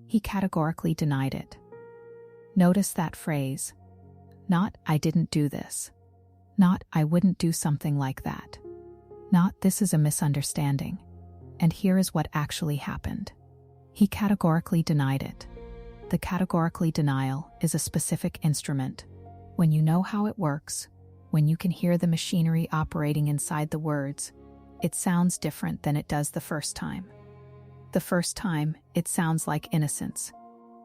He categorically denied it. Notice that phrase. Not, "I didn't do this." Not, "I wouldn't do something like that." Not, "This is a misunderstanding." And here is what actually happened. He categorically denied it. The categorically denial is a specific instrument. When you know how it works, when you can hear the machinery operating inside the words, it sounds different than it does the first time. The first time, it sounds like innocence.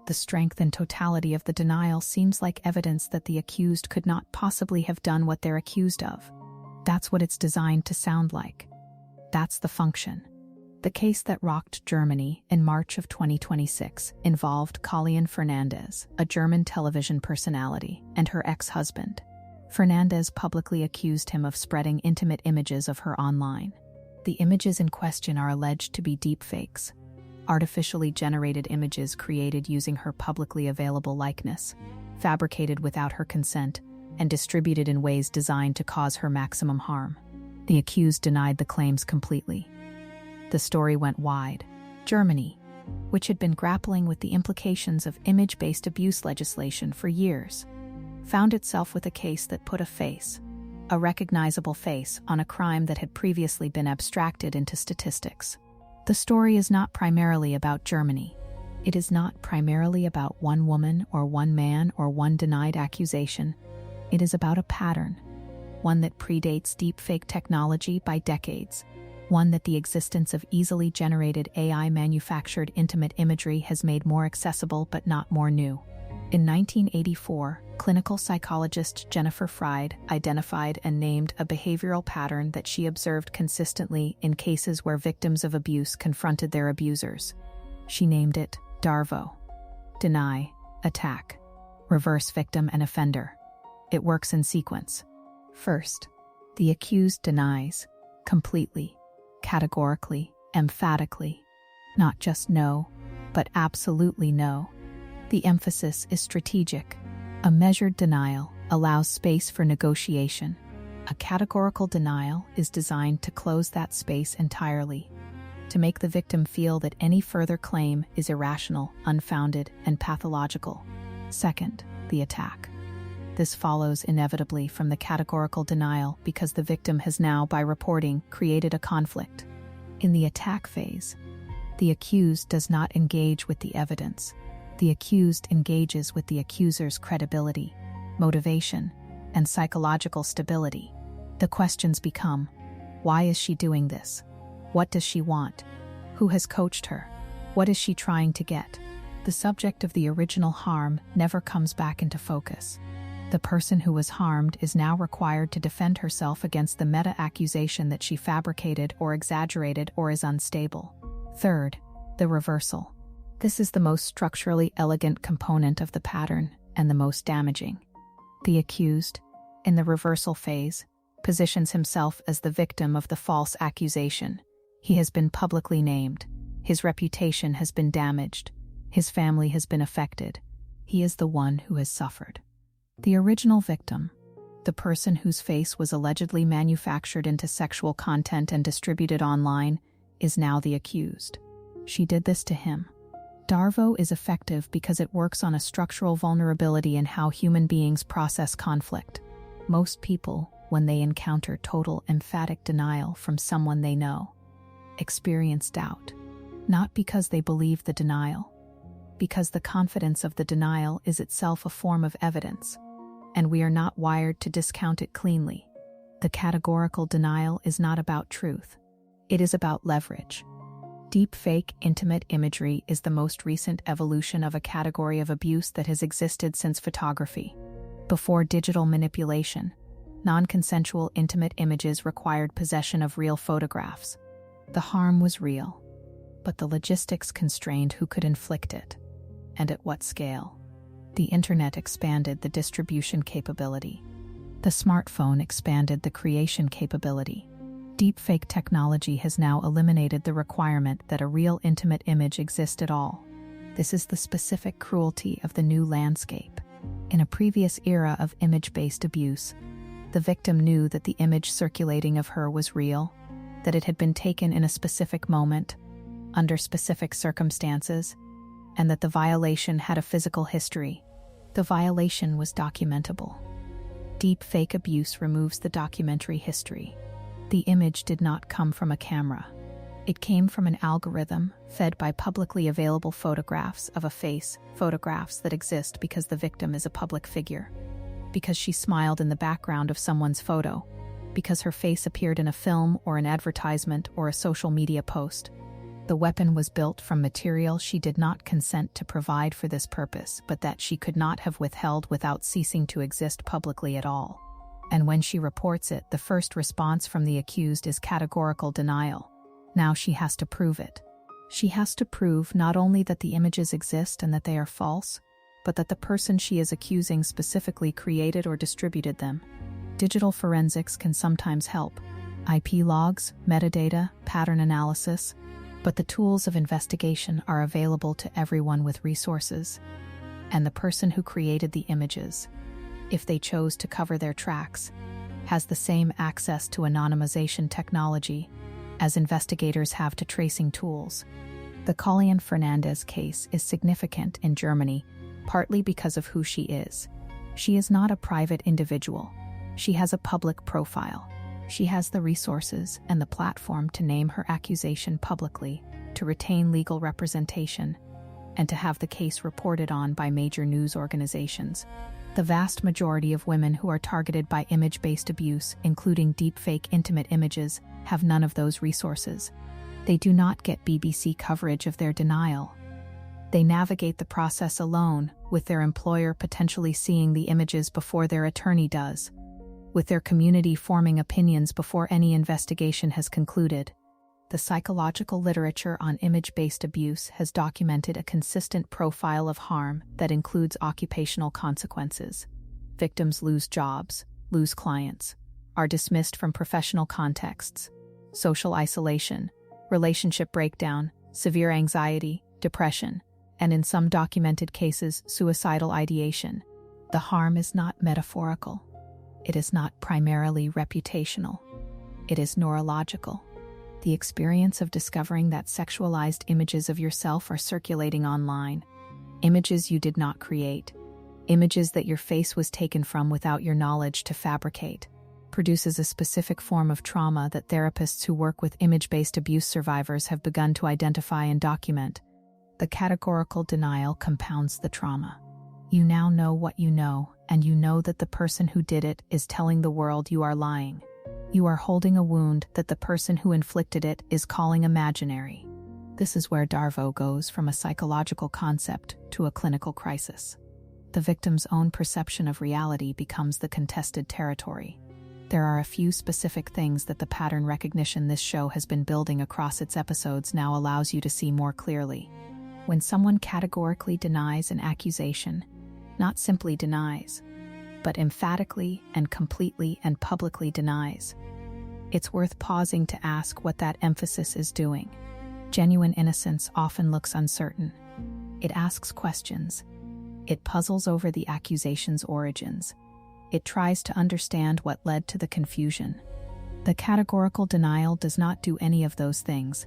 The strength and totality of the denial seems like evidence that the accused could not possibly have done what they're accused of. That's what it's designed to sound like. That's the function. The case that rocked Germany in March of 2026 involved Collien Fernandes, a German television personality, and her ex-husband. Fernandes publicly accused him of spreading intimate images of her online. The images in question are alleged to be deepfakes, artificially generated images created using her publicly available likeness, fabricated without her consent, and distributed in ways designed to cause her maximum harm. The accused denied the claims completely. The story went wide. Germany, which had been grappling with the implications of image-based abuse legislation for years, found itself with a case that put a face, a recognizable face, on a crime that had previously been abstracted into statistics. The story is not primarily about Germany. It is not primarily about one woman or one man or one denied accusation. It is about a pattern, one that predates deepfake technology by decades, one that the existence of easily generated AI-manufactured intimate imagery has made more accessible but not more new. In 1984, clinical psychologist Jennifer Freyd identified and named a behavioral pattern that she observed consistently in cases where victims of abuse confronted their abusers. She named it DARVO: deny, attack, reverse victim and offender. It works in sequence. First, the accused denies, completely, categorically, emphatically. Not just no, but absolutely no. The emphasis is strategic. A measured denial allows space for negotiation. A categorical denial is designed to close that space entirely, to make the victim feel that any further claim is irrational, unfounded, and pathological. Second, the attack. This follows inevitably from the categorical denial because the victim has now, by reporting, created a conflict. In the attack phase, the accused does not engage with the evidence. The accused engages with the accuser's credibility, motivation, and psychological stability. The questions become, why is she doing this? What does she want? Who has coached her? What is she trying to get? The subject of the original harm never comes back into focus. The person who was harmed is now required to defend herself against the meta-accusation that she fabricated or exaggerated or is unstable. Third, the reversal. This is the most structurally elegant component of the pattern and the most damaging. The accused, in the reversal phase, positions himself as the victim of the false accusation. He has been publicly named. His reputation has been damaged. His family has been affected. He is the one who has suffered. The original victim, the person whose face was allegedly manufactured into sexual content and distributed online, is now the accused. She did this to him. DARVO is effective because it works on a structural vulnerability in how human beings process conflict. Most people, when they encounter total emphatic denial from someone they know, experience doubt, not because they believe the denial, because the confidence of the denial is itself a form of evidence, and we are not wired to discount it cleanly. The categorical denial is not about truth. It is about leverage. Deepfake intimate imagery is the most recent evolution of a category of abuse that has existed since photography. Before digital manipulation, non-consensual intimate images required possession of real photographs. The harm was real, but the logistics constrained who could inflict it, and at what scale. The internet expanded the distribution capability. The smartphone expanded the creation capability. Deepfake technology has now eliminated the requirement that a real intimate image exist at all. This is the specific cruelty of the new landscape. In a previous era of image-based abuse, the victim knew that the image circulating of her was real, that it had been taken in a specific moment, under specific circumstances, and that the violation had a physical history. The violation was documentable. Deepfake abuse removes the documentary history. The image did not come from a camera. It came from an algorithm fed by publicly available photographs of a face, photographs that exist because the victim is a public figure, because she smiled in the background of someone's photo, because her face appeared in a film or an advertisement or a social media post. The weapon was built from material she did not consent to provide for this purpose, but that she could not have withheld without ceasing to exist publicly at all. And when she reports it, the first response from the accused is categorical denial. Now she has to prove it. She has to prove not only that the images exist and that they are false, but that the person she is accusing specifically created or distributed them. Digital forensics can sometimes help. IP logs, metadata, pattern analysis, but the tools of investigation are available to everyone with resources. And the person who created the images, if they chose to cover their tracks, has the same access to anonymization technology as investigators have to tracing tools. The Collien Fernandes case is significant in Germany, partly because of who she is. She is not a private individual. She has a public profile. She has the resources and the platform to name her accusation publicly, to retain legal representation, and to have the case reported on by major news organizations. The vast majority of women who are targeted by image-based abuse, including deepfake intimate images, have none of those resources. They do not get BBC coverage of their denial. They navigate the process alone, with their employer potentially seeing the images before their attorney does, with their community forming opinions before any investigation has concluded. The psychological literature on image-based abuse has documented a consistent profile of harm that includes occupational consequences. Victims lose jobs, lose clients, are dismissed from professional contexts, social isolation, relationship breakdown, severe anxiety, depression, and in some documented cases, suicidal ideation. The harm is not metaphorical. It is not primarily reputational. It is neurological. The experience of discovering that sexualized images of yourself are circulating online, images you did not create, images that your face was taken from without your knowledge to fabricate, produces a specific form of trauma that therapists who work with image-based abuse survivors have begun to identify and document. The categorical denial compounds the trauma. You now know what you know, and you know that the person who did it is telling the world you are lying. You are holding a wound that the person who inflicted it is calling imaginary. This is where Darvo goes from a psychological concept to a clinical crisis. The victim's own perception of reality becomes the contested territory. There are a few specific things that the pattern recognition this show has been building across its episodes now allows you to see more clearly. When someone categorically denies an accusation, not simply denies, but emphatically and completely and publicly denies, it's worth pausing to ask what that emphasis is doing. Genuine innocence often looks uncertain. It asks questions. It puzzles over the accusation's origins. It tries to understand what led to the confusion. The categorical denial does not do any of those things.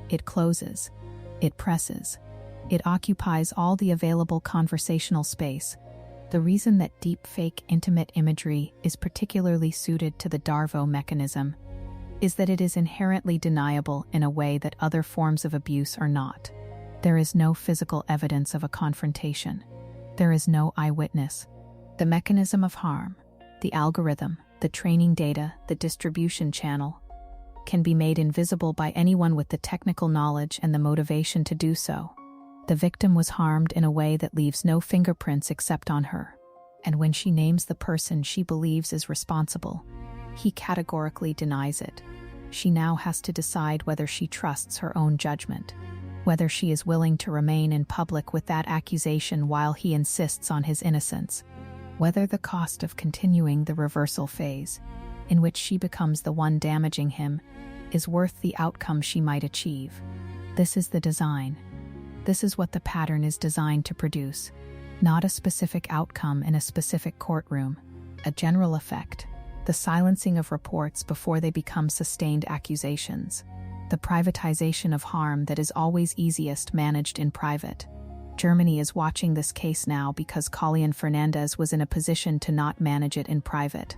It closes. It presses. It occupies all the available conversational space. The reason that deepfake intimate imagery is particularly suited to the Darvo mechanism is that it is inherently deniable in a way that other forms of abuse are not. There is no physical evidence of a confrontation. There is no eyewitness. The mechanism of harm, the algorithm, the training data, the distribution channel, can be made invisible by anyone with the technical knowledge and the motivation to do so. The victim was harmed in a way that leaves no fingerprints except on her. And when she names the person she believes is responsible, he categorically denies it. She now has to decide whether she trusts her own judgment, whether she is willing to remain in public with that accusation while he insists on his innocence, whether the cost of continuing the reversal phase, in which she becomes the one damaging him, is worth the outcome she might achieve. This is the design. This is what the pattern is designed to produce, not a specific outcome in a specific courtroom, a general effect, the silencing of reports before they become sustained accusations, the privatization of harm that is always easiest managed in private. Germany is watching this case now because Collien Fernandes was in a position to not manage it in private.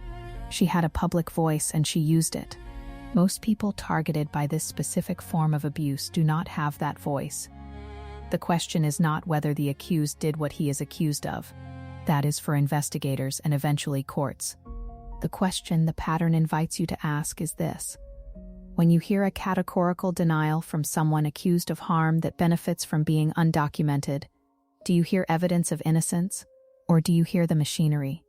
She had a public voice and she used it. Most people targeted by this specific form of abuse do not have that voice. The question is not whether the accused did what he is accused of. That is for investigators and eventually courts. The question the pattern invites you to ask is this: when you hear a categorical denial from someone accused of harm that benefits from being undocumented, do you hear evidence of innocence, or do you hear the machinery?